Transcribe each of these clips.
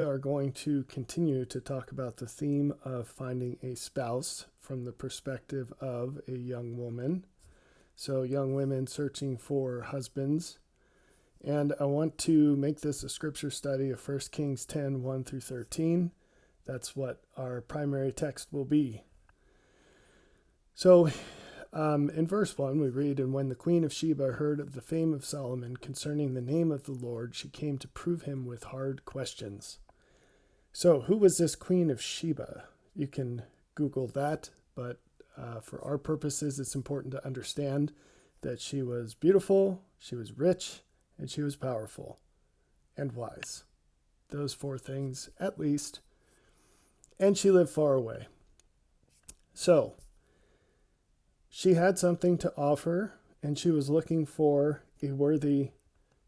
are going to continue to talk about the theme of finding a spouse from the perspective of a young woman. So, young women searching for husbands. And I want to make this a scripture study of 1 Kings 10 1 through 13. That's what our primary text will be. So, in verse 1, we read, "And when the Queen of Sheba heard of the fame of Solomon concerning the name of the Lord, she came to prove him with hard questions." So, who was this Queen of Sheba? You can Google that, but for our purposes, it's important to understand that she was beautiful, she was rich, and she was powerful and wise. Those four things, at least. And she lived far away. So, she had something to offer, and she was looking for a worthy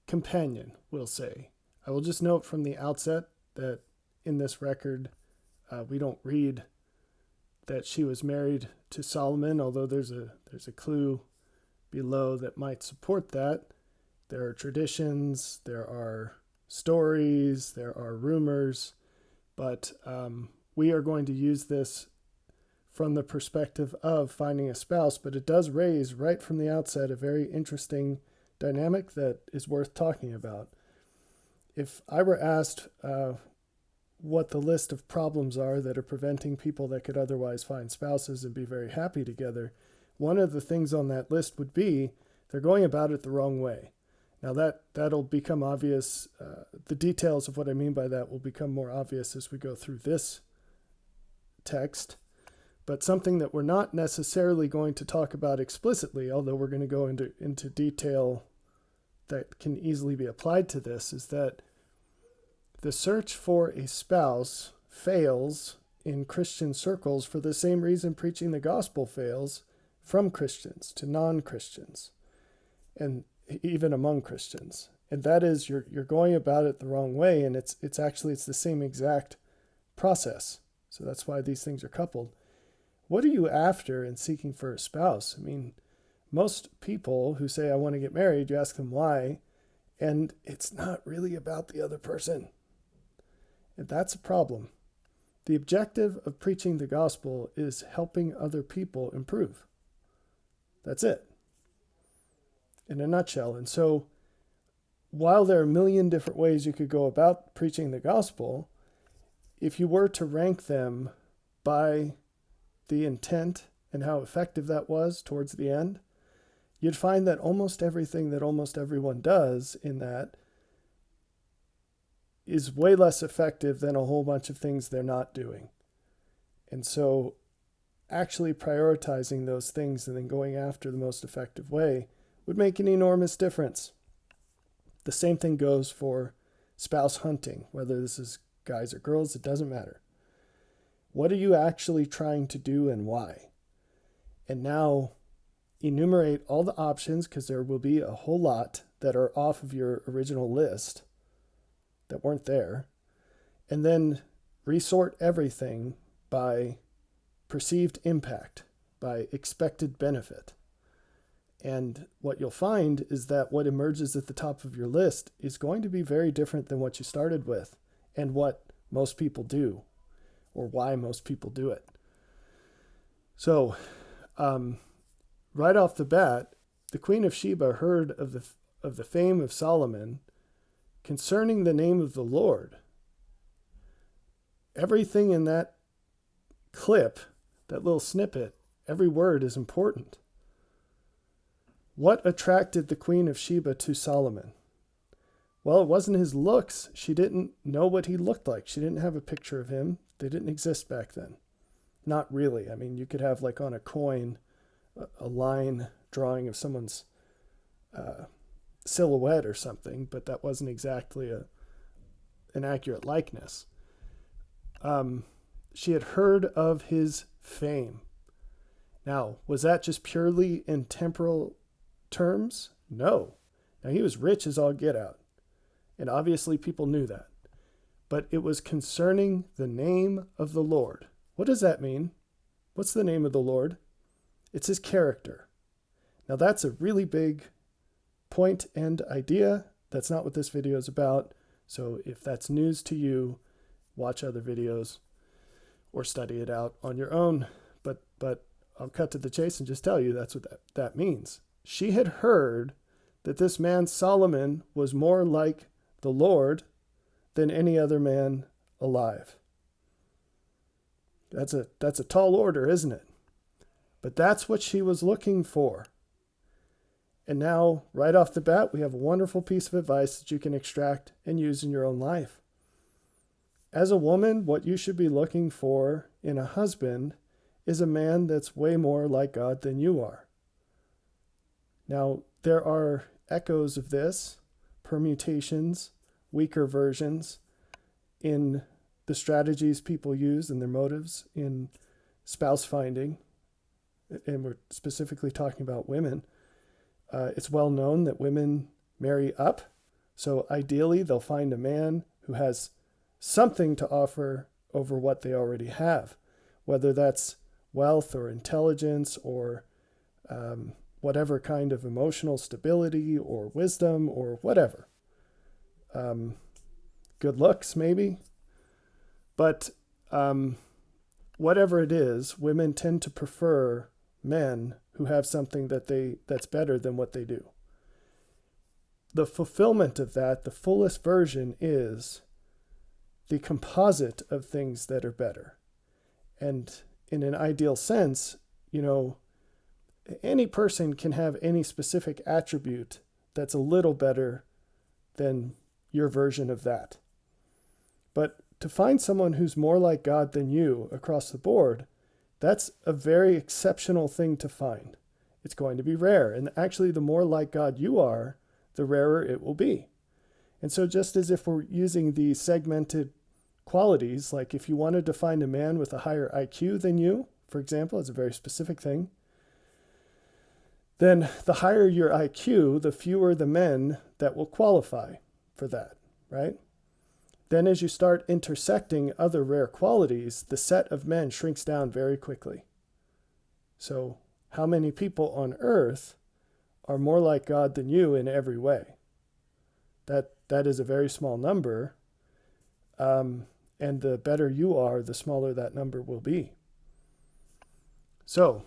companion, we'll say. I will just note from the outset that in this record, we don't read that she was married to Solomon, although there's a clue below that might support that. There are traditions, there are stories, there are rumors, but we are going to use this from the perspective of finding a spouse, but it does raise right from the outset a very interesting dynamic that is worth talking about. If I were asked what the list of problems are that are preventing people that could otherwise find spouses and be very happy together, one of the things on that list would be they're going about it the wrong way. Now that'll become obvious. The details of what I mean by that will become more obvious as we go through this text. But something that we're not necessarily going to talk about explicitly, although we're going to go into detail that can easily be applied to this, is that the search for a spouse fails in Christian circles for the same reason preaching the gospel fails from Christians to non-Christians, and even among Christians. And that is you're going about it the wrong way, and it's the same exact process. So that's why these things are coupled. What are you after in seeking for a spouse? I mean, most people who say, I want to get married, you ask them why, and it's not really about the other person. And that's a problem. The objective of preaching the gospel is helping other people improve. That's it, in a nutshell. And so, while there are a million different ways you could go about preaching the gospel, if you were to rank them by the intent and how effective that was towards the end, you'd find that almost everything that almost everyone does in that is way less effective than a whole bunch of things they're not doing. And so actually prioritizing those things and then going after the most effective way would make an enormous difference. The same thing goes for spouse hunting, whether this is guys or girls, it doesn't matter. What are you actually trying to do and why? And now enumerate all the options, because there will be a whole lot that are off of your original list that weren't there. And then resort everything by perceived impact, by expected benefit. And what you'll find is that what emerges at the top of your list is going to be very different than what you started with and what most people do, or why most people do it. So, right off the bat, the Queen of Sheba heard of the fame of Solomon concerning the name of the Lord. Everything in that clip, that little snippet, every word is important. What attracted the Queen of Sheba to Solomon? Well, it wasn't his looks. She didn't know what he looked like. She didn't have a picture of him. They didn't exist back then. Not really. I mean, you could have like on a coin, a line drawing of someone's silhouette or something, but that wasn't exactly an accurate likeness. She had heard of his fame. Now, was that just purely in temporal terms? No. Now, he was rich as all get out. And obviously people knew that. But it was concerning the name of the Lord. What does that mean? What's the name of the Lord? It's his character. Now that's a really big point and idea. That's not what this video is about. So if that's news to you, watch other videos or study it out on your own. But I'll cut to the chase and just tell you that's what that means. She had heard that this man Solomon was more like the Lord than any other man alive. That's a tall order, isn't it? But that's what she was looking for. And now, right off the bat, we have a wonderful piece of advice that you can extract and use in your own life. As a woman, what you should be looking for in a husband is a man that's way more like God than you are. Now, there are echoes of this, permutations, weaker versions in the strategies people use and their motives in spouse finding, and we're specifically talking about women. It's well known that women marry up, so ideally they'll find a man who has something to offer over what they already have, whether that's wealth or intelligence or whatever kind of emotional stability or wisdom or whatever. Good looks, maybe. But whatever it is, women tend to prefer men who have something that's better than what they do. The fulfillment of that, the fullest version, is the composite of things that are better. And in an ideal sense, any person can have any specific attribute that's a little better than your version of that. But to find someone who's more like God than you across the board, that's a very exceptional thing to find. It's going to be rare. And actually, the more like God you are, the rarer it will be. And so just as if we're using the segmented qualities, like if you wanted to find a man with a higher IQ than you, for example, it's a very specific thing, then the higher your IQ, the fewer the men that will qualify for that, right? Then as you start intersecting other rare qualities, the set of men shrinks down very quickly. So how many people on earth are more like God than you in every way? That is a very small number. And the better you are, the smaller that number will be. So,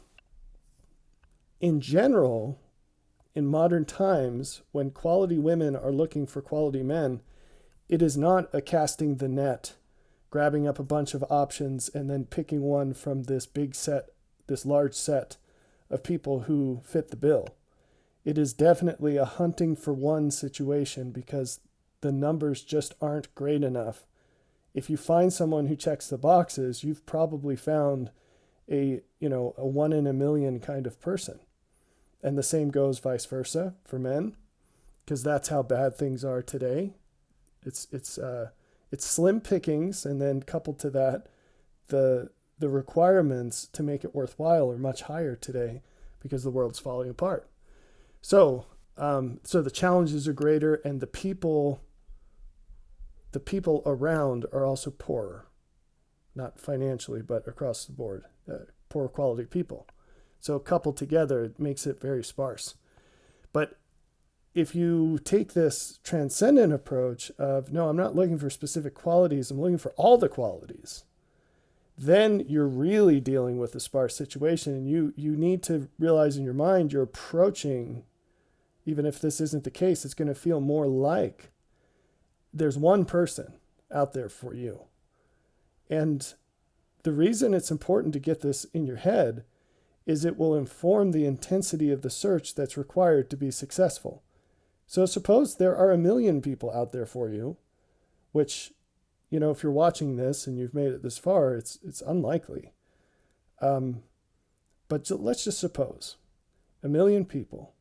in general, in modern times, when quality women are looking for quality men, it is not a casting the net, grabbing up a bunch of options and then picking one from this large set of people who fit the bill. It is definitely a hunting for one situation because the numbers just aren't great enough. If you find someone who checks the boxes, you've probably found a 1 in a million kind of person. And the same goes vice versa for men, because that's how bad things are today. It's slim pickings, and then coupled to that, the requirements to make it worthwhile are much higher today because the world's falling apart. So the challenges are greater, and the people around are also poorer, not financially, but across the board, poor quality people. So coupled together, it makes it very sparse. But if you take this transcendent approach of, no, I'm not looking for specific qualities, I'm looking for all the qualities, then you're really dealing with a sparse situation. And you need to realize in your mind you're approaching, even if this isn't the case, it's going to feel more like there's one person out there for you. And the reason it's important to get this in your head is it will inform the intensity of the search that's required to be successful. So suppose there are 1 million people out there for you, which, if you're watching this and you've made it this far, it's unlikely. But let's just suppose 1 million people.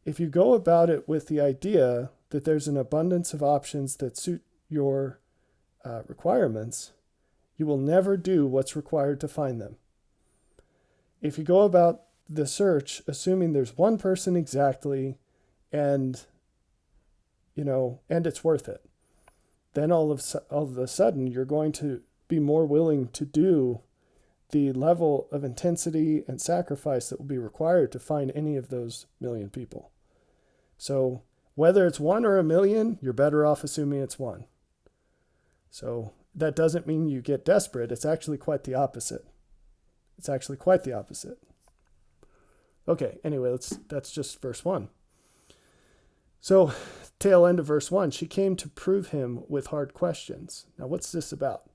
If you go about it with the idea that there's an abundance of options that suit your requirements, you will never do what's required to find them. If you go about the search assuming there's one person exactly and it's worth it, then all of a sudden you're going to be more willing to do the level of intensity and sacrifice that will be required to find any of those 1 million people. So whether it's 1 or 1 million, you're better off assuming it's 1. So that doesn't mean you get desperate. It's actually quite the opposite. It's actually quite the opposite. Okay, anyway, that's just verse 1. So, tail end of verse 1, she came to prove him with hard questions. Now, what's this about?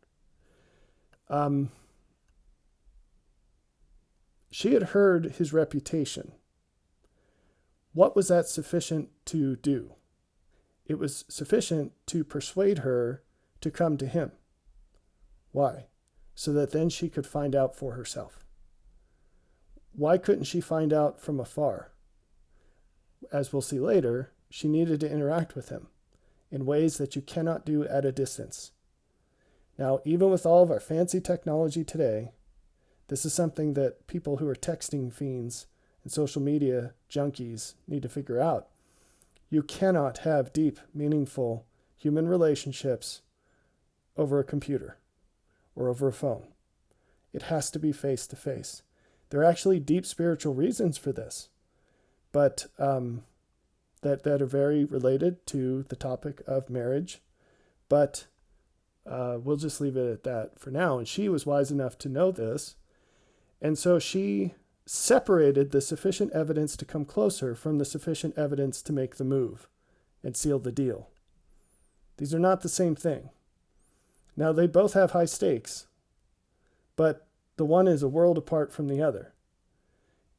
She had heard his reputation. What was that sufficient to do? It was sufficient to persuade her to come to him. Why? So that then she could find out for herself. Why couldn't she find out from afar? As we'll see later, she needed to interact with him in ways that you cannot do at a distance. Now, even with all of our fancy technology today, this is something that people who are texting fiends and social media junkies need to figure out. You cannot have deep, meaningful human relationships over a computer or over a phone. It has to be face to face. There are actually deep spiritual reasons for this, but that are very related to the topic of marriage. But we'll just leave it at that for now. And she was wise enough to know this. And so she separated the sufficient evidence to come closer from the sufficient evidence to make the move and seal the deal. These are not the same thing. Now, they both have high stakes, but the one is a world apart from the other.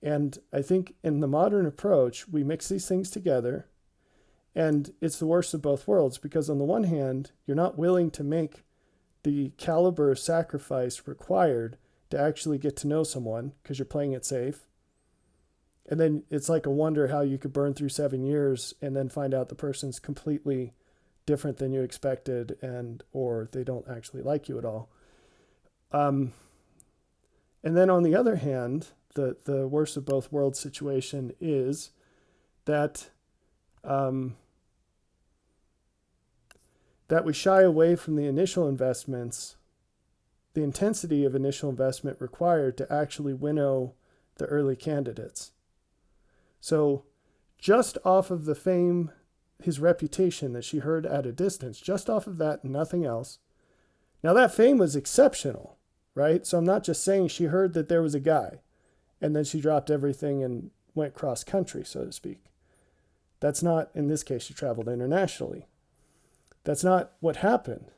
And I think in the modern approach, we mix these things together, and it's the worst of both worlds, because on the one hand, you're not willing to make the caliber of sacrifice required to actually get to know someone because you're playing it safe. And then it's like a wonder how you could burn through 7 years and then find out the person's completely different than you expected, and or they don't actually like you at all. And then on the other hand, the worst of both worlds situation is that that we shy away from the initial investments, the intensity of initial investment required to actually winnow the early candidates. So just off of the fame, his reputation that she heard at a distance, just off of that, nothing else. Now that fame was exceptional, right? So I'm not just saying she heard that there was a guy and then she dropped everything and went cross country, so to speak. That's not, in this case, she traveled internationally. That's not what happened.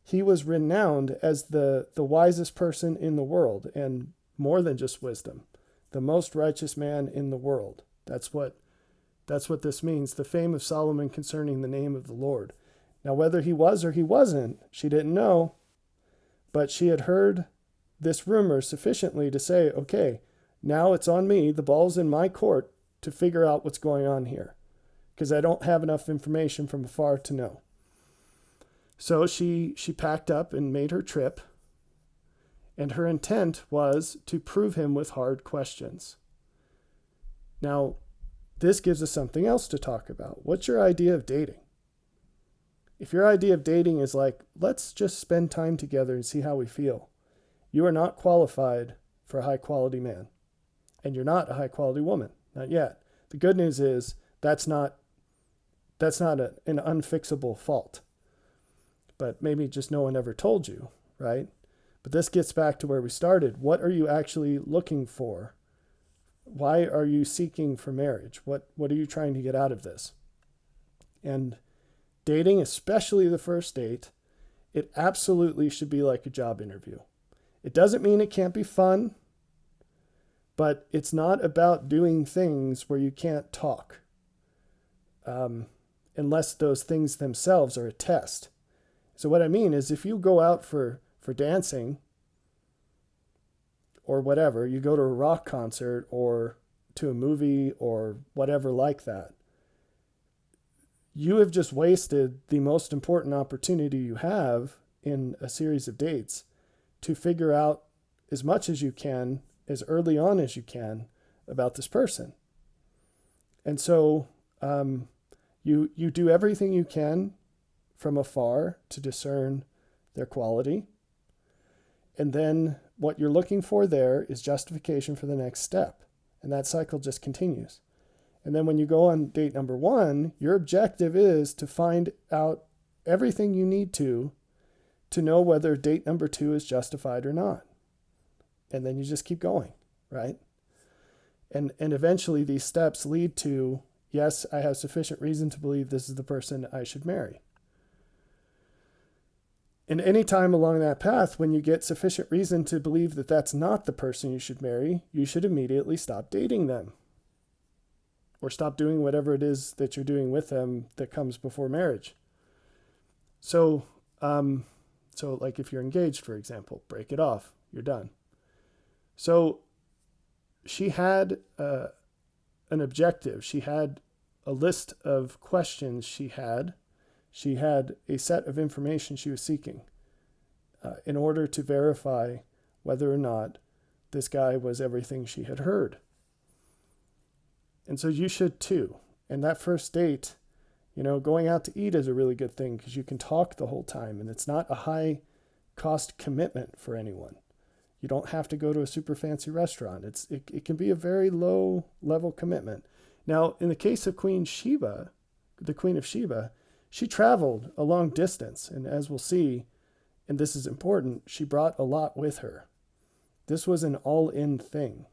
He was renowned as the wisest person in the world, and more than just wisdom, the most righteous man in the world. That's what this means, the fame of Solomon concerning the name of the Lord. Now, whether he was or he wasn't, she didn't know, but she had heard this rumor sufficiently to say, okay, now it's on me, the ball's in my court to figure out what's going on here, because I don't have enough information from afar to know. So she packed up and made her trip, and her intent was to prove him with hard questions. Now, this gives us something else to talk about. What's your idea of dating? If your idea of dating is like, let's just spend time together and see how we feel, you are not qualified for a high-quality man. And you're not a high-quality woman. Not yet. The good news is that's not an unfixable fault. But maybe just no one ever told you, right? But this gets back to where we started. What are you actually looking for? Why are you seeking for marriage? What are you trying to get out of this? And dating, especially the first date, it absolutely should be like a job interview. It doesn't mean it can't be fun, but it's not about doing things where you can't talk, unless those things themselves are a test. So what I mean is, if you go out for dancing or whatever, you go to a rock concert or to a movie or whatever like that, you have just wasted the most important opportunity you have in a series of dates to figure out as much as you can, as early on as you can, about this person. And so you do everything you can from afar to discern their quality. And then what you're looking for there is justification for the next step. And that cycle just continues. And then when you go on date number 1, your objective is to find out everything you need to to know whether date number 2 is justified or not. And then you just keep going, right? And eventually these steps lead to, yes, I have sufficient reason to believe this is the person I should marry. And any time along that path, when you get sufficient reason to believe that that's not the person you should marry, you should immediately stop dating them. Or stop doing whatever it is that you're doing with them that comes before marriage. So like if you're engaged, for example, break it off. You're done. So she had an objective. She had a list of questions she had. She had a set of information she was seeking in order to verify whether or not this guy was everything she had heard. And so you should too. And that first date, going out to eat is a really good thing because you can talk the whole time and it's not a high cost commitment for anyone. You don't have to go to a super fancy restaurant. It can be a very low level commitment. Now, in the case of the Queen of Sheba, she traveled a long distance. And as we'll see, and this is important, she brought a lot with her. This was an all-in thing.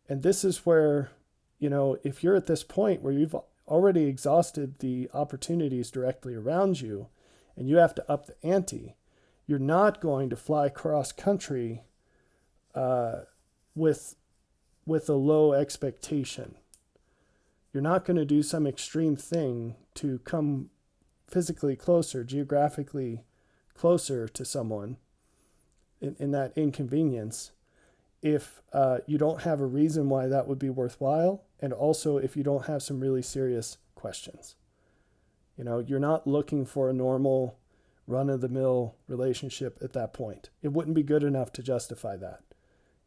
And this is where, if you're at this point where you've already exhausted the opportunities directly around you and you have to up the ante, you're not going to fly cross country with a low expectation. You're not going to do some extreme thing to come physically closer, geographically closer to someone in that inconvenience if you don't have a reason why that would be worthwhile, and also if you don't have some really serious questions. You're not looking for a normal run-of-the-mill relationship at that point. It wouldn't be good enough to justify that.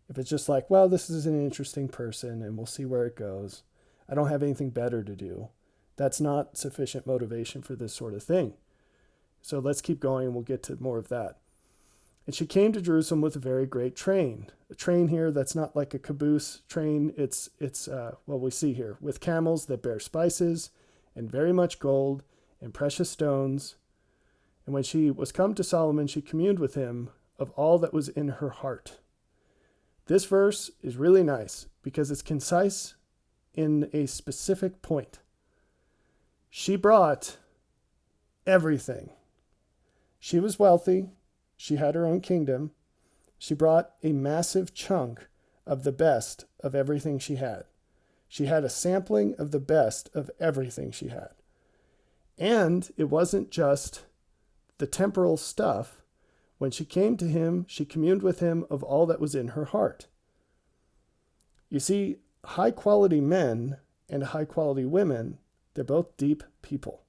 If it's just like, well, this is an interesting person and we'll see where it goes. I don't have anything better to do. That's not sufficient motivation for this sort of thing. So let's keep going and we'll get to more of that. And she came to Jerusalem with a very great train. A train here that's not like a caboose train. It's what we see here, with camels that bear spices and very much gold and precious stones. And when she was come to Solomon, she communed with him of all that was in her heart. This verse is really nice because it's concise in a specific point. She brought everything. She was wealthy. She had her own kingdom. She brought a massive chunk of the best of everything she had. She had a sampling of the best of everything she had. And it wasn't just the temporal stuff. When she came to him, she communed with him of all that was in her heart. You see, high-quality men and high-quality women, they're both deep people.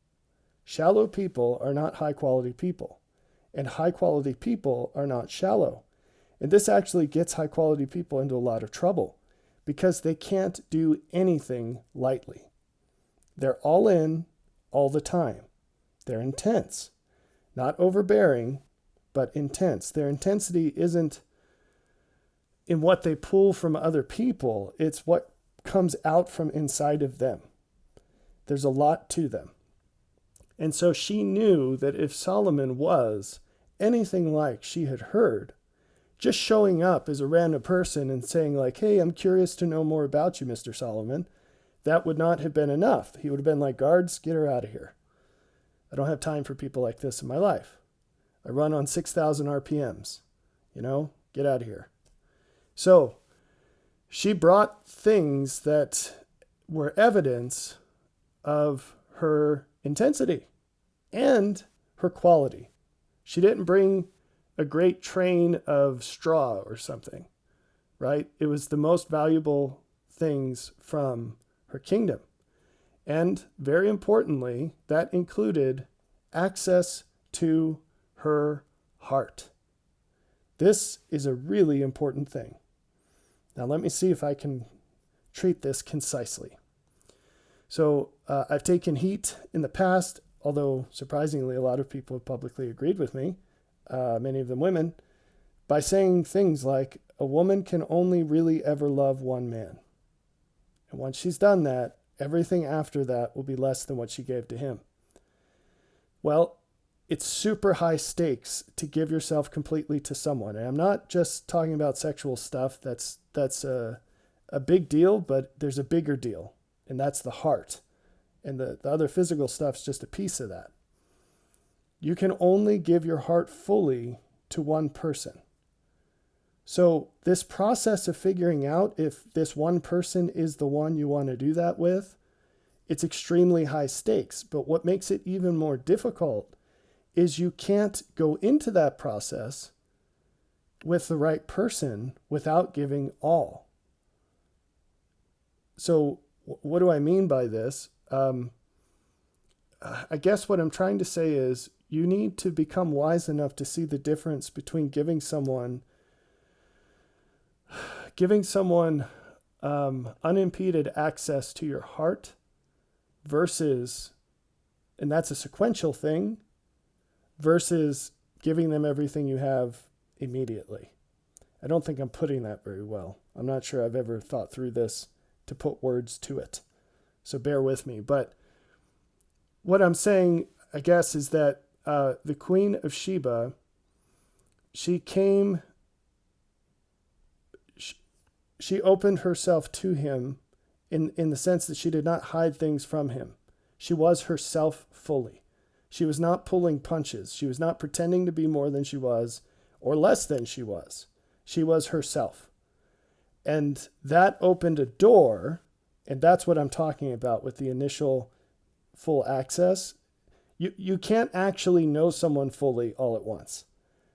Shallow people are not high-quality people, and high-quality people are not shallow. And this actually gets high-quality people into a lot of trouble because they can't do anything lightly. They're all in all the time. They're intense, not overbearing, but intense. Their intensity isn't in what they pull from other people. It's what comes out from inside of them. There's a lot to them. And so she knew that if Solomon was anything like she had heard, just showing up as a random person and saying like, hey, I'm curious to know more about you, Mr. Solomon, that would not have been enough. He would have been like, guards, get her out of here. I don't have time for people like this in my life. I run on 6,000 RPMs. Get out of here. So she brought things that were evidence of her intensity and her quality. She didn't bring a great train of straw or something, right? It was the most valuable things from her kingdom. And very importantly, that included access to her heart. This is a really important thing. Now let me see if I can treat this concisely. So I've taken heat in the past, although surprisingly a lot of people have publicly agreed with me, many of them women, by saying things like, a woman can only really ever love one man. And once she's done that, everything after that will be less than what she gave to him. Well, it's super high stakes to give yourself completely to someone. And I'm not just talking about sexual stuff. That's a big deal, but there's a bigger deal, and that's the heart. And the other physical stuff's just a piece of that. You can only give your heart fully to one person. So this process of figuring out if this one person is the one you want to do that with, it's extremely high stakes. But what makes it even more difficult is you can't go into that process with the right person without giving all. So what do I mean by this? I guess what I'm trying to say is you need to become wise enough to see the difference between giving someone unimpeded access to your heart versus, and that's a sequential thing, versus giving them everything you have immediately. I don't think I'm putting that very well. I'm not sure I've ever thought through this to put words to it. So bear with me. But what I'm saying, I guess, is that the Queen of Sheba, she opened herself to him in the sense that she did not hide things from him. She was herself fully. She was not pulling punches. She was not pretending to be more than she was or less than she was. She was herself. And that opened a door, and that's what I'm talking about with the initial full access. You can't actually know someone fully all at once.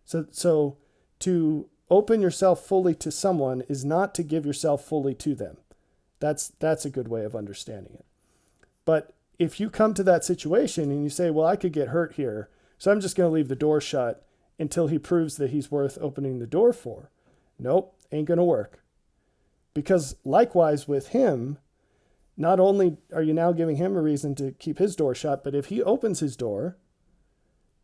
So to open yourself fully to someone is not to give yourself fully to them. That's a good way of understanding it. But if you come to that situation and you say, well, I could get hurt here, so I'm just going to leave the door shut until he proves that he's worth opening the door for. Nope, ain't going to work. Because likewise with him, not only are you now giving him a reason to keep his door shut, but if he opens his door,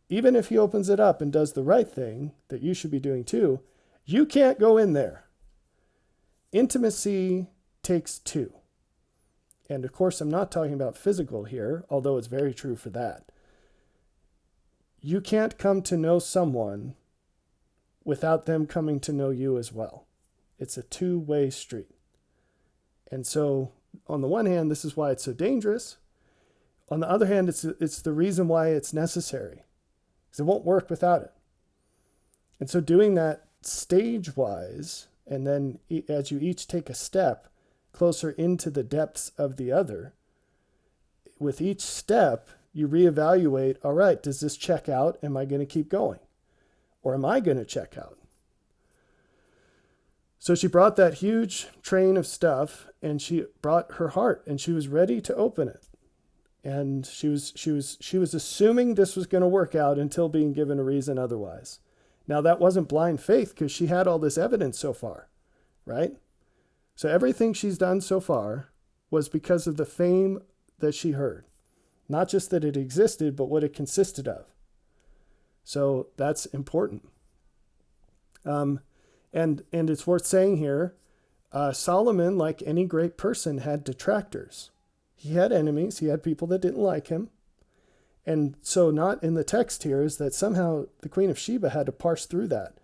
even if he opens it up and does the right thing that you should be doing too, you can't go in there. Intimacy takes two. And of course, I'm not talking about physical here, although it's very true for that. You can't come to know someone without them coming to know you as well. It's a two-way street. And so, on the one hand, this is why it's so dangerous. On the other hand, it's the reason why it's necessary, because it won't work without it. And so doing that stage-wise, and then as you each take a step closer into the depths of the other, with each step, you reevaluate, all right, does this check out? Am I going to keep going? Or am I going to check out? So she brought that huge train of stuff, and she brought her heart, and she was ready to open it. And she was assuming this was going to work out until being given a reason otherwise. Now that wasn't blind faith because she had all this evidence so far, right? So everything she's done so far was because of the fame that she heard. Not just that it existed, but what it consisted of. So that's important. And it's worth saying here, Solomon, like any great person, had detractors. He had enemies. He had people that didn't like him. And so not in the text here is that somehow the Queen of Sheba had to parse through that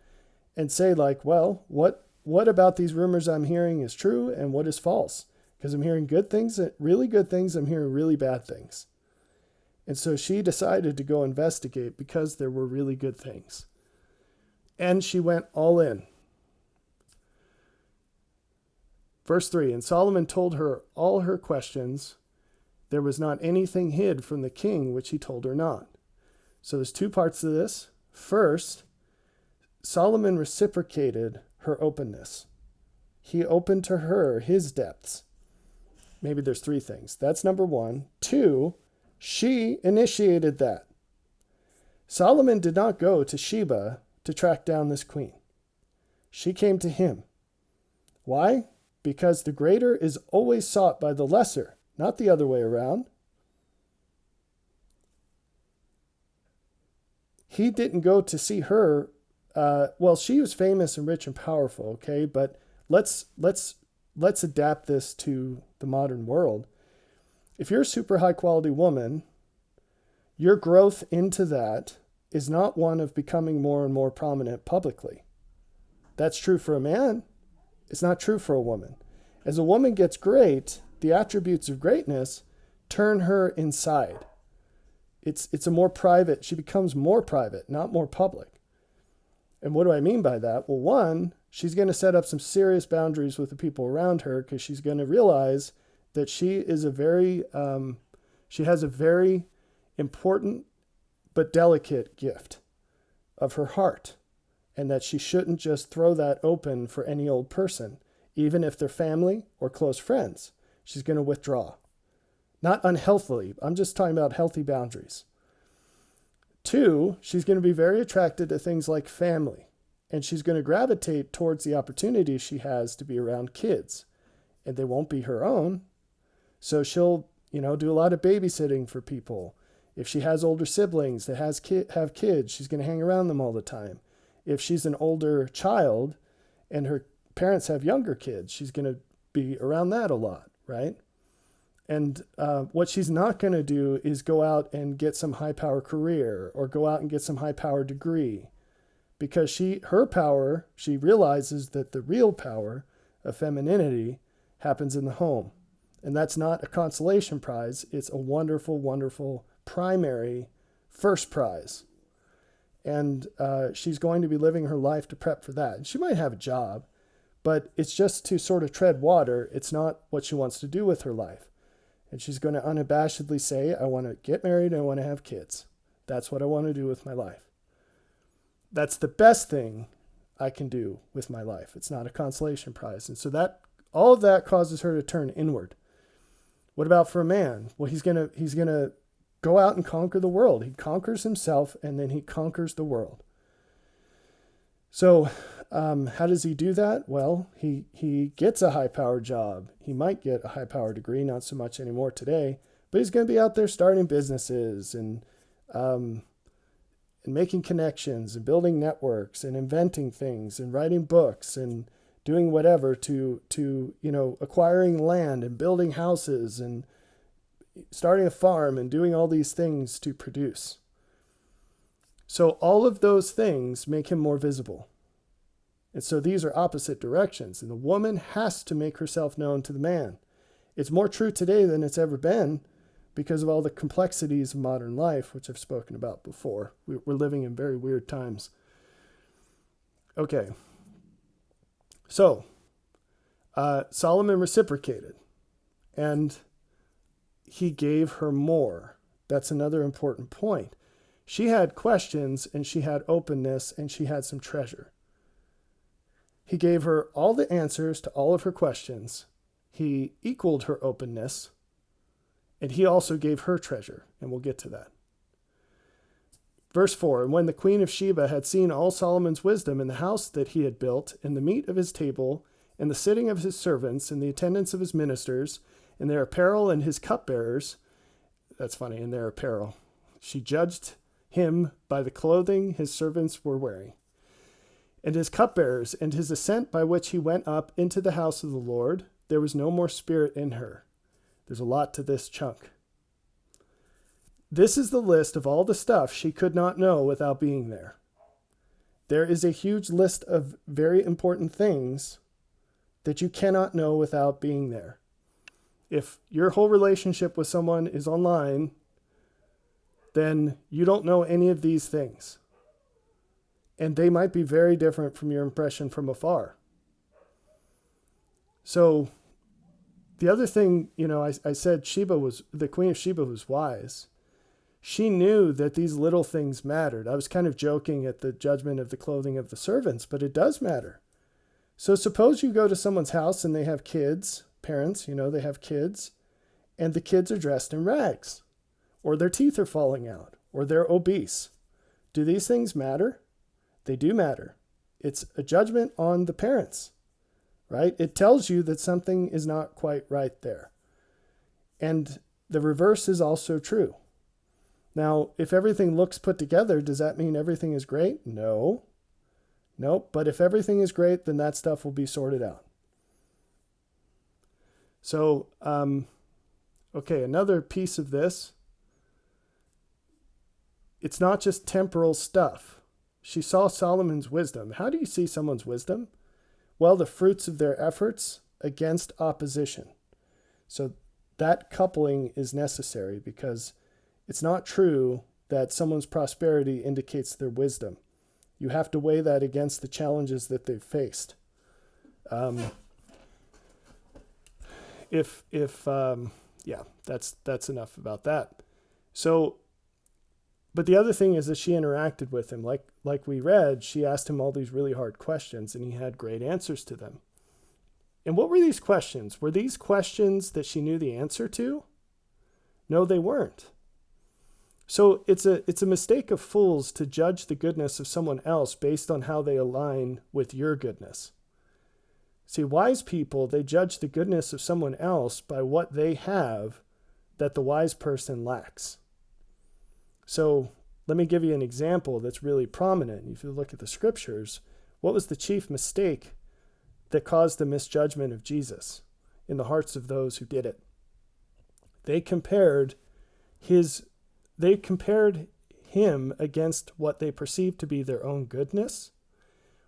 and say like, well, what about these rumors I'm hearing is true and what is false? Because I'm hearing good things, really good things. I'm hearing really bad things. And so she decided to go investigate because there were really good things. And she went all in. Verse 3, and Solomon told her all her questions. There was not anything hid from the king which he told her not. So there's two parts to this. First, Solomon reciprocated her openness. He opened to her his depths. Maybe there's three things. That's number one. Two, she initiated that. Solomon did not go to Sheba to track down this queen. She came to him. Why? Because the greater is always sought by the lesser, not the other way around. He didn't go to see her. Well, she was famous and rich and powerful, okay? But let's adapt this to the modern world. If you're a super high quality woman, your growth into that is not one of becoming more and more prominent publicly. That's true for a man. It's not true for a woman. As a woman gets great, the attributes of greatness turn her inside. It's a more private, she becomes more private, not more public. And what do I mean by that? Well, one, she's going to set up some serious boundaries with the people around her because she's going to realize that she has a very important but delicate gift of her heart, and that she shouldn't just throw that open for any old person, even if they're family or close friends. She's going to withdraw. Not unhealthily. I'm just talking about healthy boundaries. Two, she's going to be very attracted to things like family, and she's going to gravitate towards the opportunity she has to be around kids, and they won't be her own. So she'll, do a lot of babysitting for people. If she has older siblings that have kids, she's going to hang around them all the time. If she's an older child and her parents have younger kids, she's going to be around that a lot, right? And what she's not going to do is go out and get some high-power career or go out and get some high-power degree, because she realizes that the real power of femininity happens in the home. And that's not a consolation prize. It's a wonderful, wonderful primary first prize. And she's going to be living her life to prep for that. And she might have a job, but it's just to sort of tread water. It's not what she wants to do with her life. And she's going to unabashedly say, I want to get married and I want to have kids. That's what I want to do with my life. That's the best thing I can do with my life. It's not a consolation prize. And so that all of that causes her to turn inward. What about for a man? Well, he's going to go out and conquer the world. He conquers himself and then he conquers the world. So how does he do that? Well, he gets a high-powered job. He might get a high-powered degree, not so much anymore today, but he's going to be out there starting businesses and making connections and building networks and inventing things and writing books and doing whatever to acquiring land and building houses and starting a farm and doing all these things to produce. So all of those things make him more visible. And so these are opposite directions. And the woman has to make herself known to the man. It's more true today than it's ever been because of all the complexities of modern life, which I've spoken about before. We're living in very weird times. Okay. So Solomon reciprocated, and he gave her more. That's another important point. She had questions, and she had openness, and she had some treasure. He gave her all the answers to all of her questions. He equaled her openness, and he also gave her treasure, and we'll get to that. Verse 4, and when the Queen of Sheba had seen all Solomon's wisdom in the house that he had built, and the meat of his table, and the sitting of his servants, and the attendance of his ministers, and their apparel and his cupbearers, that's funny, in their apparel, she judged him by the clothing his servants were wearing, and his cupbearers, and his ascent by which he went up into the house of the Lord, there was no more spirit in her. There's a lot to this chunk. This is the list of all the stuff she could not know without being there. There is a huge list of very important things that you cannot know without being there. If your whole relationship with someone is online, then you don't know any of these things. And they might be very different from your impression from afar. So the other thing, I said the Queen of Sheba was wise. She knew that these little things mattered. I was kind of joking at the judgment of the clothing of the servants, but it does matter. So suppose you go to someone's house and they have kids, parents, they have kids, and the kids are dressed in rags, or their teeth are falling out, or they're obese. Do these things matter? They do matter. It's a judgment on the parents, right? It tells you that something is not quite right there. And the reverse is also true. Now, if everything looks put together, does that mean everything is great? No. Nope. But if everything is great, then that stuff will be sorted out. So, okay, another piece of this It's not just temporal stuff. She saw Solomon's wisdom. How do you see someone's wisdom? Well, the fruits of their efforts against opposition. So that coupling is necessary, because it's not true that someone's prosperity indicates their wisdom. You have to weigh that against the challenges that they've faced. That's enough about that. So, but the other thing is that she interacted with him. Like we read, she asked him all these really hard questions, and he had great answers to them. And what were these questions? Were these questions that she knew the answer to? No, they weren't. So it's a mistake of fools to judge the goodness of someone else based on how they align with your goodness. See, wise people, they judge the goodness of someone else by what they have that the wise person lacks. So let me give you an example that's really prominent. If you look at the scriptures, what was the chief mistake that caused the misjudgment of Jesus in the hearts of those who did it? They compared him against what they perceived to be their own goodness,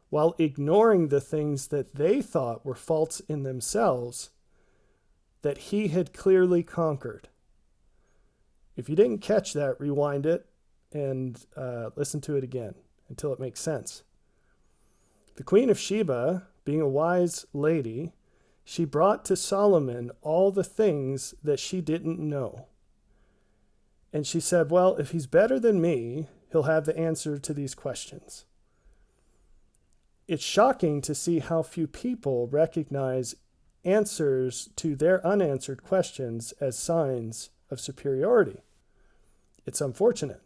while ignoring the things that they thought were faults in themselves that he had clearly conquered. If you didn't catch that, rewind it and listen to it again until it makes sense. The Queen of Sheba, being a wise lady, she brought to Solomon all the things that she didn't know. And she said, well, if he's better than me, he'll have the answer to these questions. It's shocking to see how few people recognize answers to their unanswered questions as signs of superiority. It's unfortunate,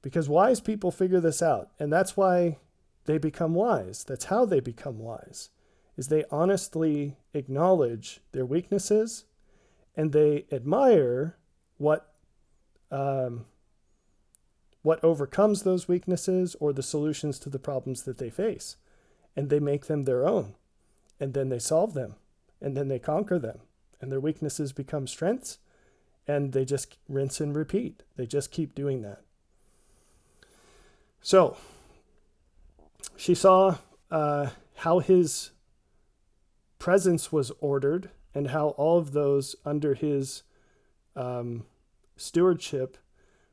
because wise people figure this out, and that's why they become wise. That's how they become wise, is they honestly acknowledge their weaknesses, and they admire what overcomes those weaknesses or the solutions to the problems that they face. And they make them their own. And then they solve them. And then they conquer them. And their weaknesses become strengths. And they just rinse and repeat. They just keep doing that. So, she saw how his presence was ordered, and how all of those under his stewardship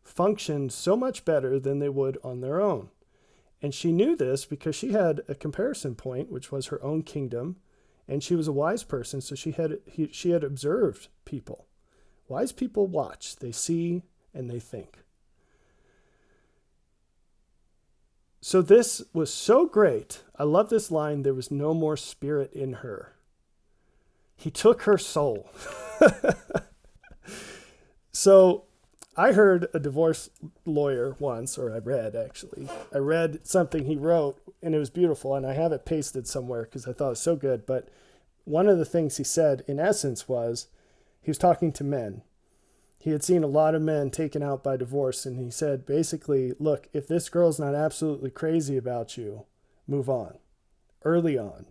functioned so much better than they would on their own. And she knew this because she had a comparison point, which was her own kingdom, and she was a wise person, so she had observed people. Wise people watch, they see, and they think. So this was so great. I love this line, there was no more spirit in her. He took her soul. So I heard a divorce lawyer once, or I read something he wrote, and it was beautiful, and I have it pasted somewhere because I thought it was so good. But one of the things he said, in essence, was he was talking to men. He had seen a lot of men taken out by divorce, and he said, basically, look, if this girl's not absolutely crazy about you, move on. Early on.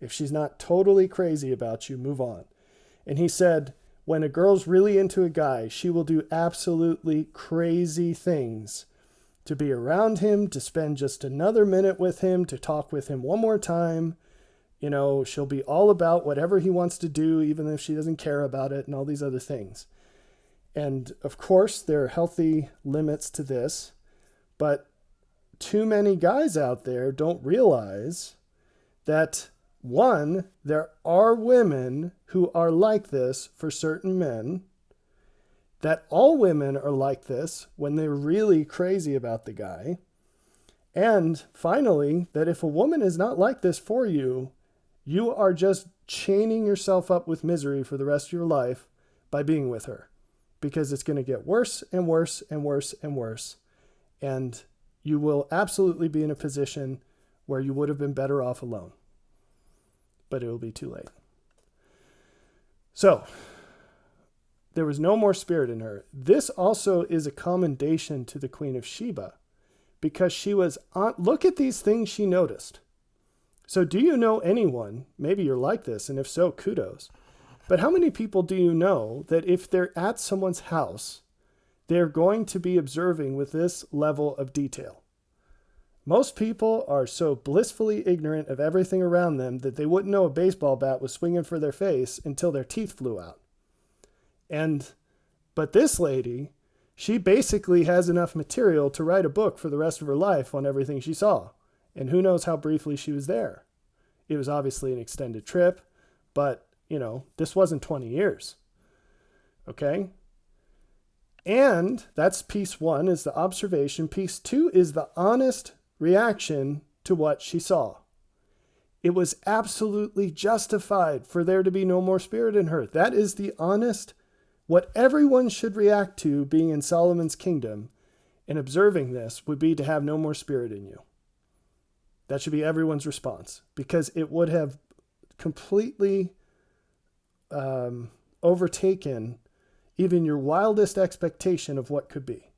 If she's not totally crazy about you, move on. And he said, when a girl's really into a guy, she will do absolutely crazy things to be around him, to spend just another minute with him, to talk with him one more time. You know, she'll be all about whatever he wants to do, even if she doesn't care about it, and all these other things. And of course, there are healthy limits to this, but too many guys out there don't realize that, one, there are women who are like this for certain men, that all women are like this when they're really crazy about the guy, and finally, that if a woman is not like this for you, you are just chaining yourself up with misery for the rest of your life by being with her, because it's going to get worse and worse and worse and worse, and you will absolutely be in a position where you would have been better off alone. But it will be too late. So, there was no more spirit in her. This also is a commendation to the Queen of Sheba, because she was on, look at these things she noticed. So do you know anyone, maybe you're like this, and if so, kudos, but how many people do you know that if they're at someone's house, they're going to be observing with this level of detail. Most people are so blissfully ignorant of everything around them that they wouldn't know a baseball bat was swinging for their face until their teeth flew out. But this lady, she basically has enough material to write a book for the rest of her life on everything she saw. And who knows how briefly she was there. It was obviously an extended trip, but, this wasn't 20 years. Okay? And that's piece one, is the observation. Piece two is the honest reaction to what she saw. It was absolutely justified for there to be no more spirit in her. That is the honest, what everyone should react to being in Solomon's kingdom and observing this would be to have no more spirit in you. That should be everyone's response, because it would have completely overtaken even your wildest expectation of what could be.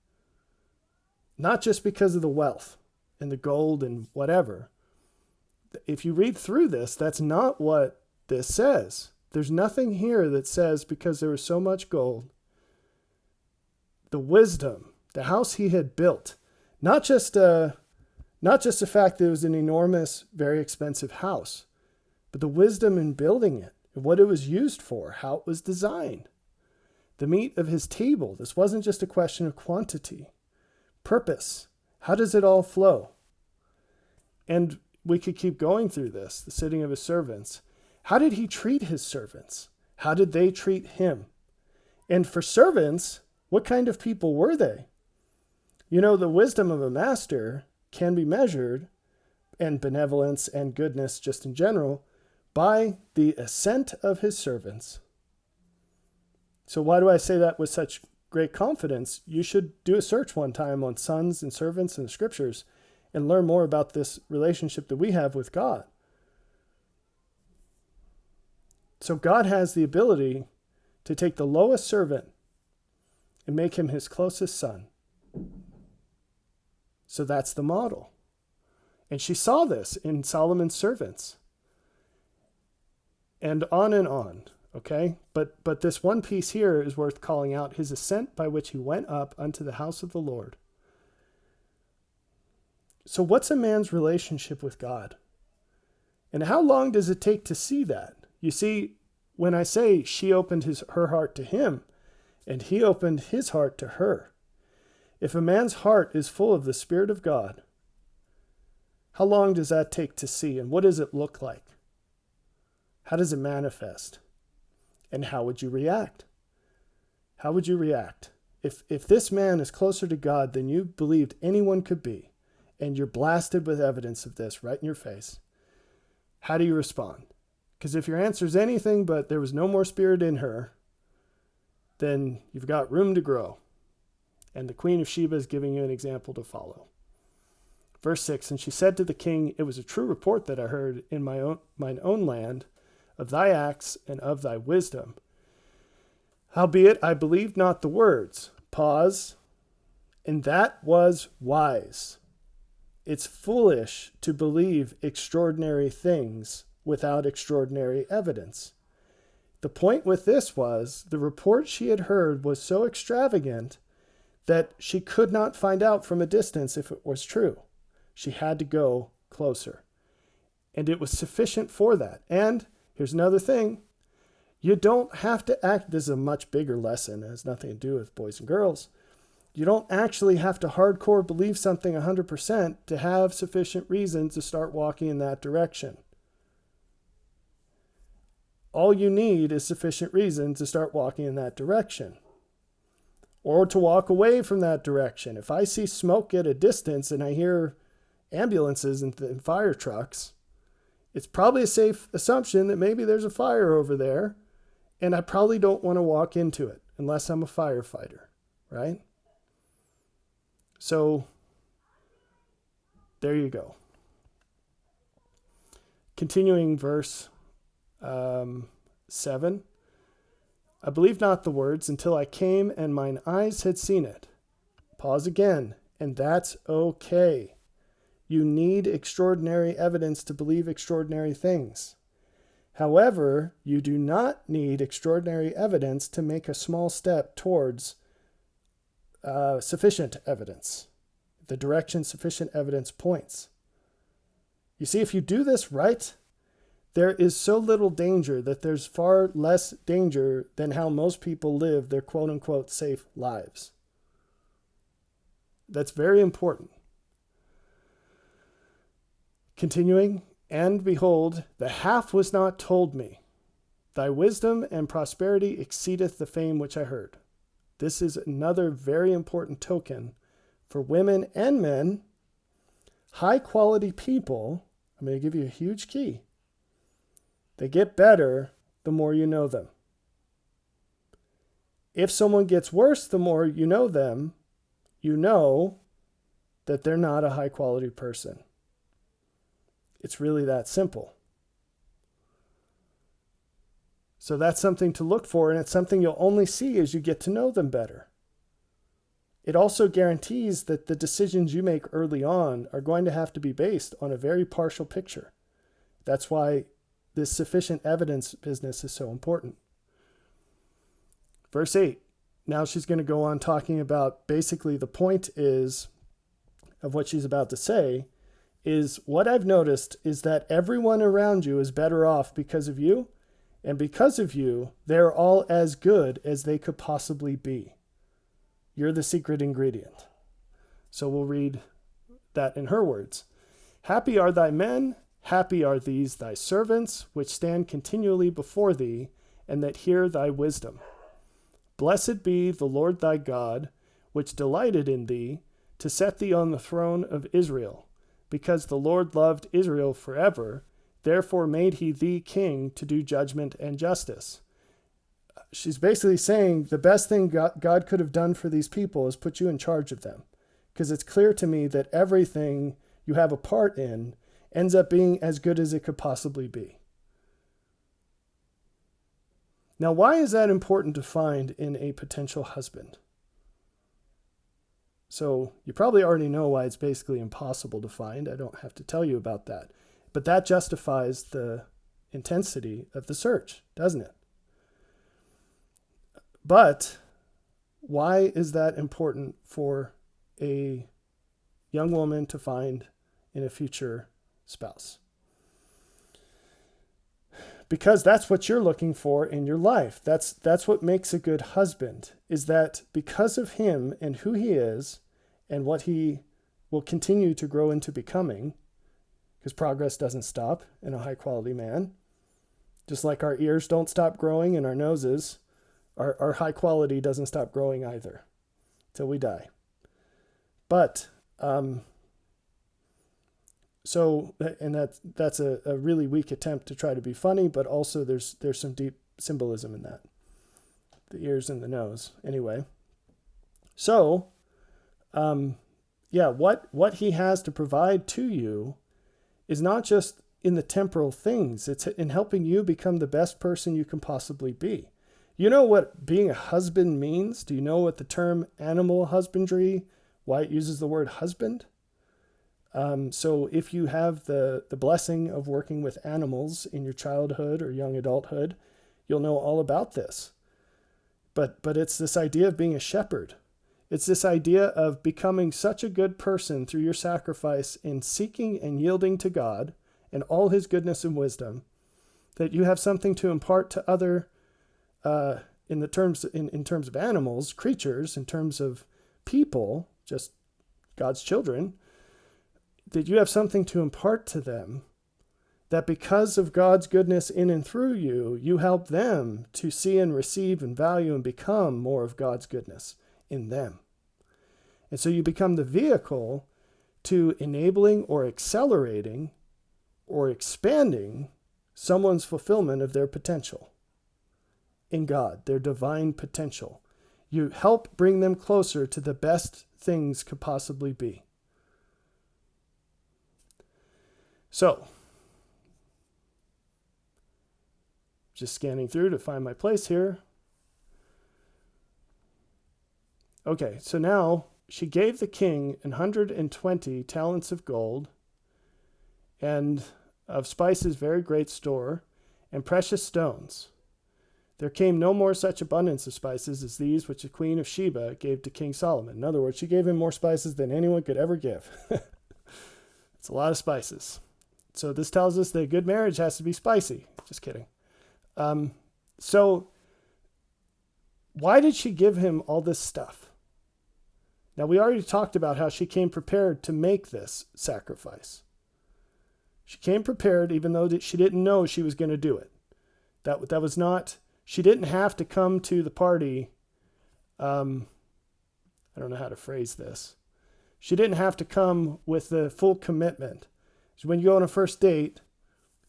Not just because of the wealth and the gold and whatever. If you read through this, that's not what this says. There's nothing here that says because there was so much gold, the wisdom, the house he had built, not just the fact that it was an enormous, very expensive house, but the wisdom in building it, what it was used for, how it was designed. The meat of his table, this wasn't just a question of quantity. Purpose, how does it all flow? And we could keep going through this, the sitting of his servants. How did he treat his servants? How did they treat him? And for servants, what kind of people were they? The wisdom of a master can be measured, and benevolence and goodness just in general, by the assent of his servants. So why do I say that with such great confidence? You should do a search one time on sons and servants in the scriptures and learn more about this relationship that we have with God. So God has the ability to take the lowest servant and make him his closest son. So that's the model. And she saw this in Solomon's servants. And on, okay? But this one piece here is worth calling out, his ascent by which he went up unto the house of the Lord. So what's a man's relationship with God? And how long does it take to see that? You see, when I say she opened her heart to him, and he opened his heart to her, if a man's heart is full of the Spirit of God, how long does that take to see? And what does it look like? How does it manifest? And how would you react? How would you react? If this man is closer to God than you believed anyone could be, and you're blasted with evidence of this right in your face, how do you respond? Because if your answer is anything but there was no more spirit in her, then you've got room to grow. And the Queen of Sheba is giving you an example to follow. Verse 6, and she said to the king, it was a true report that I heard in mine own land of thy acts and of thy wisdom. Howbeit I believed not the words. Pause. And that was wise. It's foolish to believe extraordinary things without extraordinary evidence. The point with this was the report she had heard was so extravagant that she could not find out from a distance if it was true. She had to go closer. And it was sufficient for that. And here's another thing. You don't have to act, this is a much bigger lesson. It has nothing to do with boys and girls. You don't actually have to hardcore believe something 100% to have sufficient reason to start walking in that direction. All you need is sufficient reason to start walking in that direction. Or to walk away from that direction. If I see smoke at a distance and I hear ambulances and fire trucks, it's probably a safe assumption that maybe there's a fire over there, and I probably don't want to walk into it unless I'm a firefighter, right? So there you go. Continuing verse 7. I believed not the words until I came and mine eyes had seen it. Pause again, and that's okay. You need extraordinary evidence to believe extraordinary things. However, you do not need extraordinary evidence to make a small step towards sufficient evidence. The direction sufficient evidence points. You see, if you do this right, there is so little danger that there's far less danger than how most people live their quote-unquote safe lives. That's very important. Continuing, and behold, the half was not told me. Thy wisdom and prosperity exceedeth the fame which I heard. This is another very important token for women and men, high quality people. I'm going to give you a huge key. They get better the more you know them. If someone gets worse the more you know them, you know that they're not a high quality person. It's really that simple. So that's something to look for, and it's something you'll only see as you get to know them better. It also guarantees that the decisions you make early on are going to have to be based on a very partial picture. That's why this sufficient evidence business is so important. Verse 8. Now she's going to go on talking about basically the point is of what she's about to say is what I've noticed is that everyone around you is better off because of you, and because of you, they're all as good as they could possibly be. You're the secret ingredient. So we'll read that in her words. Happy are thy men, happy are these thy servants, which stand continually before thee, and that hear thy wisdom. Blessed be the Lord thy God, which delighted in thee, to set thee on the throne of Israel, because the Lord loved Israel forever, therefore made he thee king to do judgment and justice. She's basically saying the best thing God could have done for these people is put you in charge of them, because it's clear to me that everything you have a part in ends up being as good as it could possibly be. Now, why is that important to find in a potential husband? So you probably already know why it's basically impossible to find. I don't have to tell you about that. But that justifies the intensity of the search, doesn't it? But why is that important for a young woman to find in a future spouse? Because that's what you're looking for in your life. That's what makes a good husband, is that because of him and who he is and what he will continue to grow into becoming, because progress doesn't stop in a high quality man, just like our ears don't stop growing and our noses, our high quality doesn't stop growing either till we die. But that's a really weak attempt to try to be funny, but also there's some deep symbolism in that. The ears and the nose. Anyway. So, what he has to provide to you is not just in the temporal things. It's in helping you become the best person you can possibly be. You know what being a husband means? Do you know what the term animal husbandry, why it uses the word husband? So if you have the blessing of working with animals in your childhood or young adulthood, you'll know all about this. But it's this idea of being a shepherd. It's this idea of becoming such a good person through your sacrifice in seeking and yielding to God and all his goodness and wisdom, that you have something to impart to other, in terms of animals, creatures, in terms of people, just God's children, that you have something to impart to them, that because of God's goodness in and through you, you help them to see and receive and value and become more of God's goodness in them. And so you become the vehicle to enabling or accelerating or expanding someone's fulfillment of their potential in God, their divine potential. You help bring them closer to the best things could possibly be. So, just scanning through to find my place here. Okay, so now she gave the king 120 talents of gold and of spices very great store and precious stones. There came no more such abundance of spices as these which the Queen of Sheba gave to King Solomon. In other words, she gave him more spices than anyone could ever give. It's a lot of spices. So this tells us that a good marriage has to be spicy. Just kidding. So why did she give him all this stuff? Now, we already talked about how she came prepared to make this sacrifice. She came prepared even though she didn't know she was going to do it. That was not, she didn't have to come to the party. I don't know how to phrase this. She didn't have to come with the full commitment. So when you go on a first date,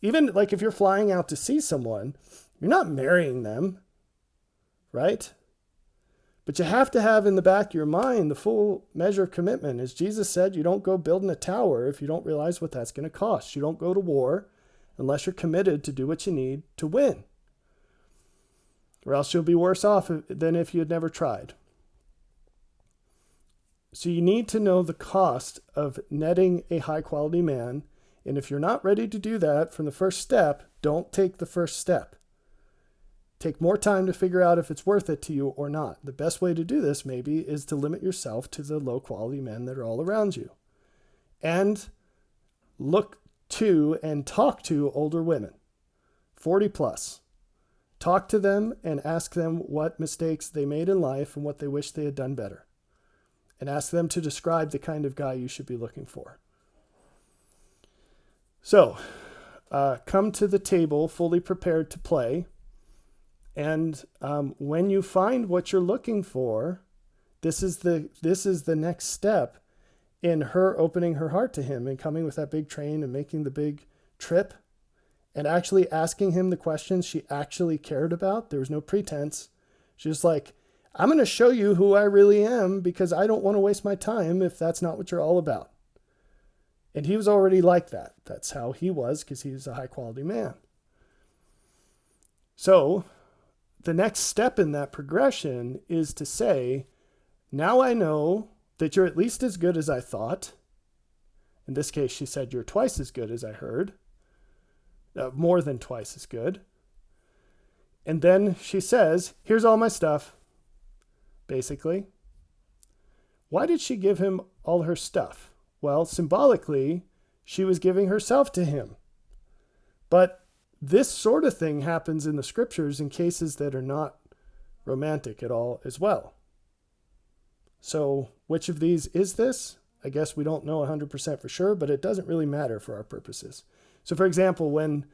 even like if you're flying out to see someone, you're not marrying them, right? But you have to have in the back of your mind the full measure of commitment. As Jesus said, you don't go building a tower if you don't realize what that's going to cost. You don't go to war unless you're committed to do what you need to win. Or else you'll be worse off than if you had never tried. So you need to know the cost of netting a high-quality man. And if you're not ready to do that from the first step, don't take the first step. Take more time to figure out if it's worth it to you or not. The best way to do this maybe is to limit yourself to the low-quality men that are all around you. And look to and talk to older women, 40 plus. Talk to them and ask them what mistakes they made in life and what they wish they had done better. And ask them to describe the kind of guy you should be looking for. So, come to the table fully prepared to play. And when you find what you're looking for, this is the next step in her opening her heart to him and coming with that big train and making the big trip and actually asking him the questions she actually cared about. There was no pretense. She was like, I'm going to show you who I really am because I don't want to waste my time if that's not what you're all about. And he was already like that. That's how he was because he was a high quality man. So the next step in that progression is to say, now I know that you're at least as good as I thought. In this case, she said, you're twice as good as I heard. More than twice as good. And then she says, here's all my stuff, basically. Why did she give him all her stuff? Well, symbolically, she was giving herself to him. But this sort of thing happens in the scriptures in cases that are not romantic at all as well. So which of these is this? I guess we don't know 100% for sure, but it doesn't really matter for our purposes. So for example, when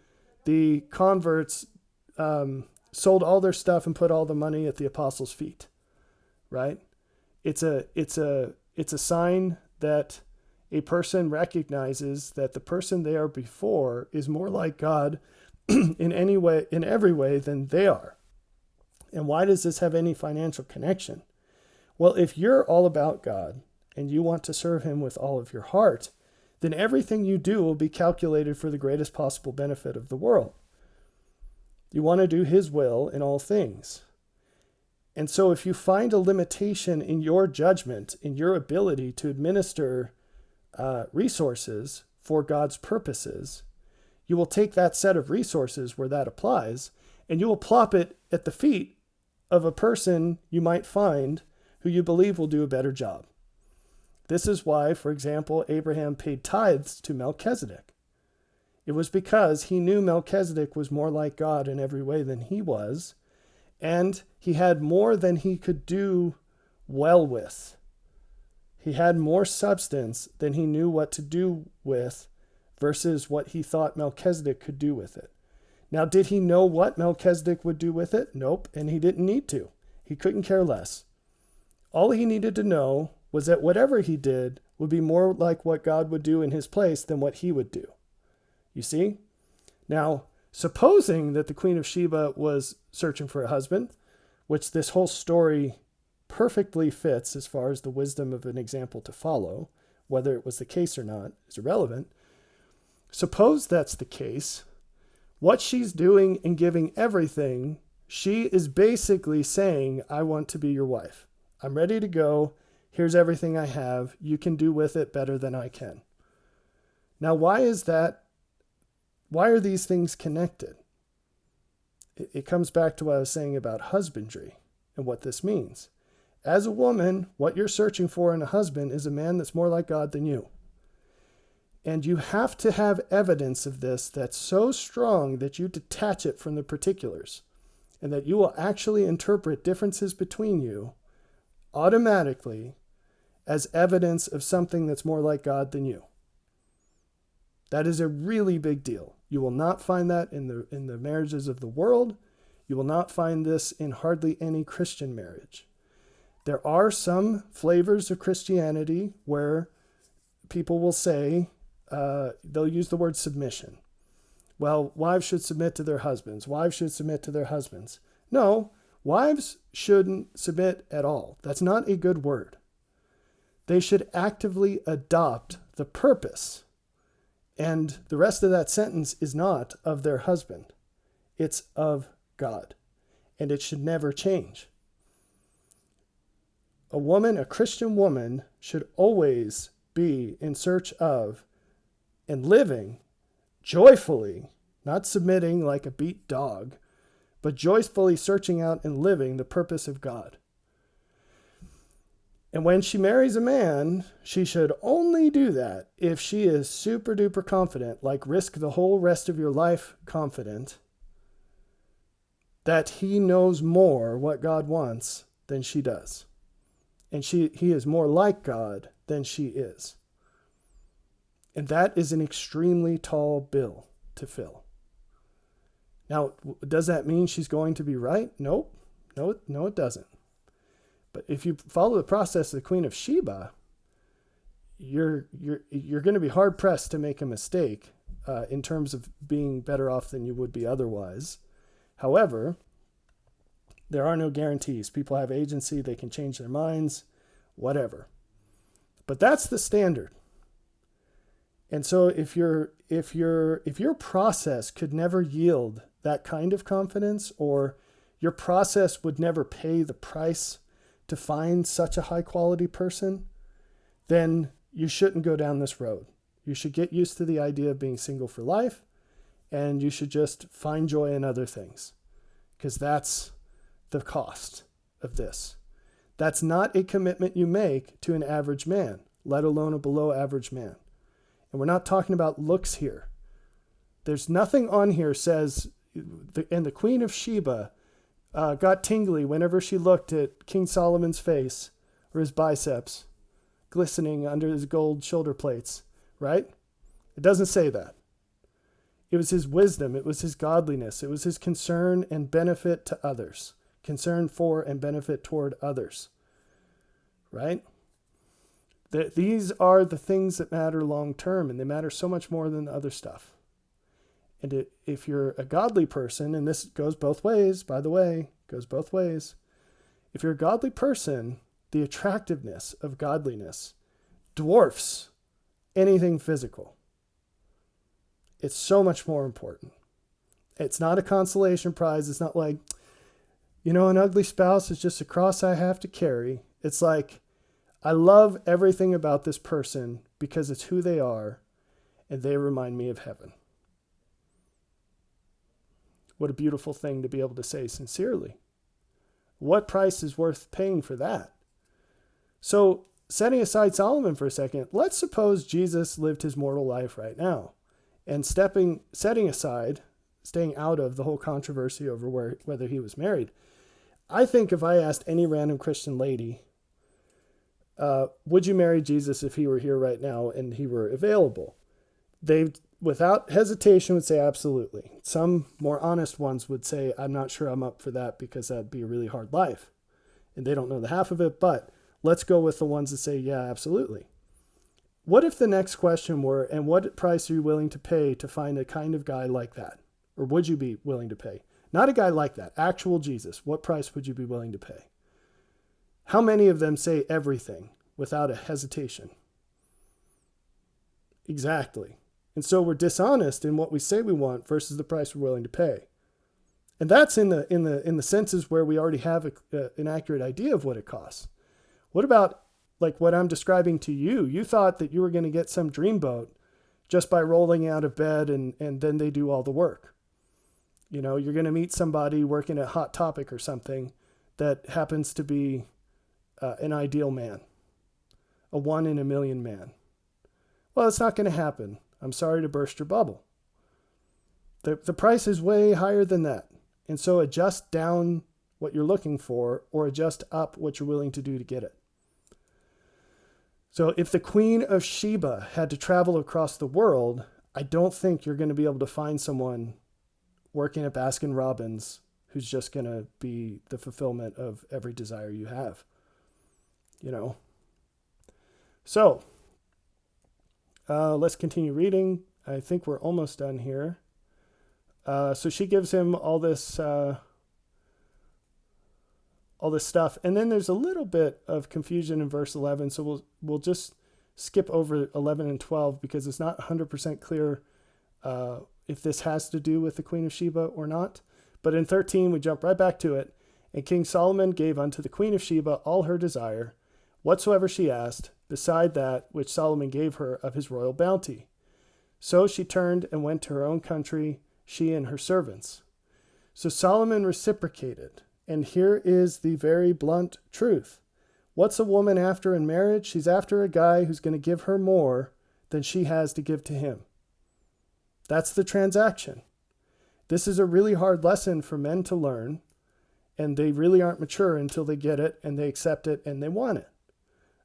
the converts sold all their stuff and put all the money at the apostles' feet, right? It's a sign that a person recognizes that the person they are before is more like God in every way than they are. And why does this have any financial connection? Well, if you're all about God and you want to serve him with all of your heart, then everything you do will be calculated for the greatest possible benefit of the world. You want to do his will in all things. And so if you find a limitation in your judgment, in your ability to administer resources for God's purposes, you will take that set of resources where that applies, and you will plop it at the feet of a person you might find who you believe will do a better job. This is why, for example, Abraham paid tithes to Melchizedek. It was because he knew Melchizedek was more like God in every way than he was, and he had more than he could do well with. He had more substance than he knew what to do with versus what he thought Melchizedek could do with it. Now, did he know what Melchizedek would do with it? Nope, and he didn't need to. He couldn't care less. All he needed to know was that whatever he did would be more like what God would do in his place than what he would do. You see? Now, supposing that the Queen of Sheba was searching for a husband, which this whole story perfectly fits as far as the wisdom of an example to follow, whether it was the case or not is irrelevant. Suppose that's the case. What she's doing in giving everything, she is basically saying, I want to be your wife. I'm ready to go. Here's everything I have. You can do with it better than I can. Now, why is that? Why are these things connected? It comes back to what I was saying about husbandry and what this means. As a woman, what you're searching for in a husband is a man that's more like God than you. And you have to have evidence of this that's so strong that you detach it from the particulars, and that you will actually interpret differences between you automatically as evidence of something that's more like God than you. That is a really big deal. You will not find that in the marriages of the world. You will not find this in hardly any Christian marriage. There are some flavors of Christianity where people will say, they'll use the word submission. Well, wives should submit to their husbands. Wives should submit to their husbands. No, wives shouldn't submit at all. That's not a good word. They should actively adopt the purpose. And the rest of that sentence is not of their husband. It's of God. And it should never change. A woman, a Christian woman, should always be in search of and living joyfully, not submitting like a beat dog, but joyfully searching out and living the purpose of God. And when she marries a man, she should only do that if she is super duper confident, like risk the whole rest of your life confident, that he knows more what God wants than she does. And he is more like God than she is. And that is an extremely tall bill to fill. Now, does that mean she's going to be right? Nope. No, it doesn't. But if you follow the process of the Queen of Sheba, you're going to be hard pressed to make a mistake in terms of being better off than you would be otherwise. However, there are no guarantees. People have agency; they can change their minds, whatever. But that's the standard. And so, if your process could never yield that kind of confidence, or your process would never pay the price to find such a high quality person, then you shouldn't go down this road. You should get used to the idea of being single for life, and you should just find joy in other things, because that's the cost of this. That's not a commitment you make to an average man, let alone a below average man. And we're not talking about looks here. There's nothing on here says, and the Queen of Sheba got tingly whenever she looked at King Solomon's face or his biceps glistening under his gold shoulder plates, right? It doesn't say that. It was his wisdom. It was his godliness. It was his concern and benefit to others. Concern for and benefit toward others, right? These are the things that matter long term, and they matter so much more than the other stuff. And if you're a godly person, and this goes both ways, by the way, goes both ways. If you're a godly person, the attractiveness of godliness dwarfs anything physical. It's so much more important. It's not a consolation prize. It's not like, an ugly spouse is just a cross I have to carry. It's like, I love everything about this person because it's who they are, and they remind me of heaven. What a beautiful thing to be able to say sincerely. What price is worth paying for that? So, setting aside Solomon for a second, let's suppose Jesus lived his mortal life right now, and setting aside, staying out of the whole controversy over whether he was married. I think if I asked any random Christian lady, would you marry Jesus if he were here right now and he were available? They, without hesitation, would say absolutely. Some more honest ones would say, I'm not sure I'm up for that because that'd be a really hard life. And they don't know the half of it, but let's go with the ones that say, yeah, absolutely. What if the next question were, and what price are you willing to pay to find a kind of guy like that? Or would you be willing to pay? Not a guy like that, actual Jesus. What price would you be willing to pay? How many of them say everything without a hesitation? Exactly. And so we're dishonest in what we say we want versus the price we're willing to pay. And that's in the senses where we already have an accurate idea of what it costs. What about like what I'm describing to you? You thought that you were going to get some dreamboat just by rolling out of bed and then they do all the work. You're going to meet somebody working at Hot Topic or something that happens to be an ideal man, a 1 in a million man. Well, it's not going to happen. I'm sorry to burst your bubble. The price is way higher than that. And so adjust down what you're looking for or adjust up what you're willing to do to get it. So if the Queen of Sheba had to travel across the world, I don't think you're going to be able to find someone working at Baskin Robbins who's just going to be the fulfillment of every desire you have. So let's continue reading. I think we're almost done here. So she gives him all this stuff, and then there's a little bit of confusion in verse 11. So we'll just skip over 11 and 12 because it's not 100% clear if this has to do with the Queen of Sheba or not. But in 13, we jump right back to it. And King Solomon gave unto the Queen of Sheba all her desire, whatsoever she asked, beside that which Solomon gave her of his royal bounty. So she turned and went to her own country, she and her servants. So Solomon reciprocated. And here is the very blunt truth. What's a woman after in marriage? She's after a guy who's going to give her more than she has to give to him. That's the transaction. This is a really hard lesson for men to learn, and they really aren't mature until they get it and they accept it and they want it.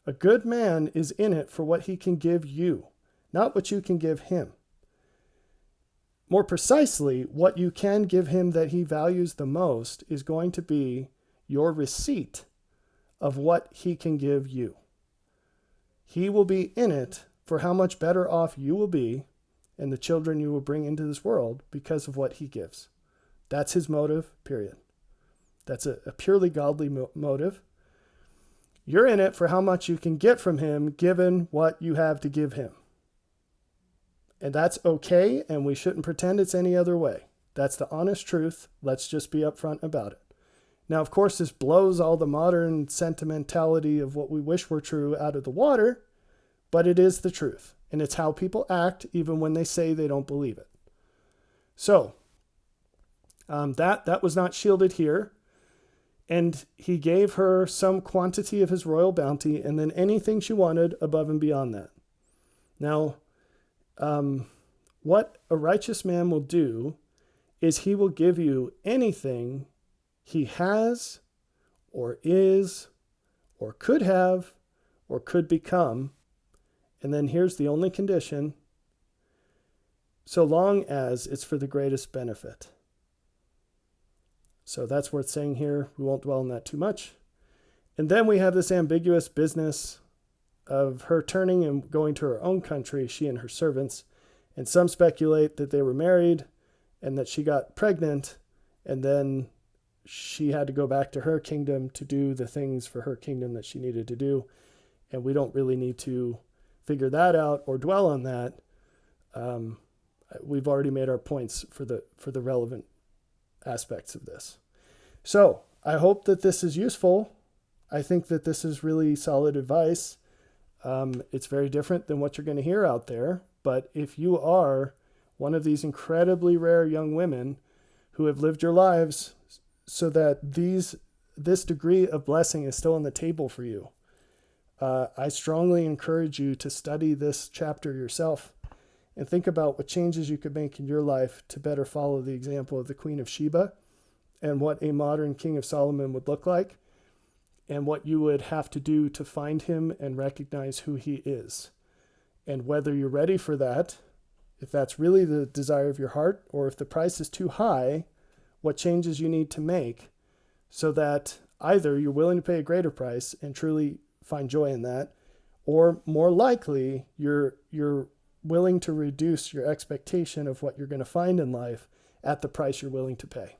A good man is in it for what he can give you, not what you can give him. More precisely, what you can give him that he values the most is going to be your receipt of what he can give you. He will be in it for how much better off you will be and the children you will bring into this world because of what he gives. That's his motive, period. That's a purely godly motive. You're in it for how much you can get from him given what you have to give him. And that's okay, and we shouldn't pretend it's any other way. That's the honest truth. Let's just be upfront about it. Now, of course, this blows all the modern sentimentality of what we wish were true out of the water, but it is the truth. And it's how people act even when they say they don't believe it. So, that was not shielded here. And he gave her some quantity of his royal bounty and then anything she wanted above and beyond that. Now, what a righteous man will do is he will give you anything he has or is or could have or could become. And then here's the only condition: so long as it's for the greatest benefit. So that's worth saying here. We won't dwell on that too much. And then we have this ambiguous business of her turning and going to her own country, she and her servants. And some speculate that they were married and that she got pregnant and then she had to go back to her kingdom to do the things for her kingdom that she needed to do. And we don't really need to figure that out or dwell on that. We've already made our points for the relevant aspects of this. So I hope that this is useful. I think that this is really solid advice. It's very different than what you're going to hear out there. But if you are one of these incredibly rare young women who have lived your lives so that this degree of blessing is still on the table for you, I strongly encourage you to study this chapter yourself and think about what changes you could make in your life to better follow the example of the Queen of Sheba and what a modern King of Solomon would look like and what you would have to do to find him and recognize who he is. And whether you're ready for that, if that's really the desire of your heart, or if the price is too high, what changes you need to make so that either you're willing to pay a greater price and truly find joy in that, or more likely you're willing to reduce your expectation of what you're going to find in life at the price you're willing to pay.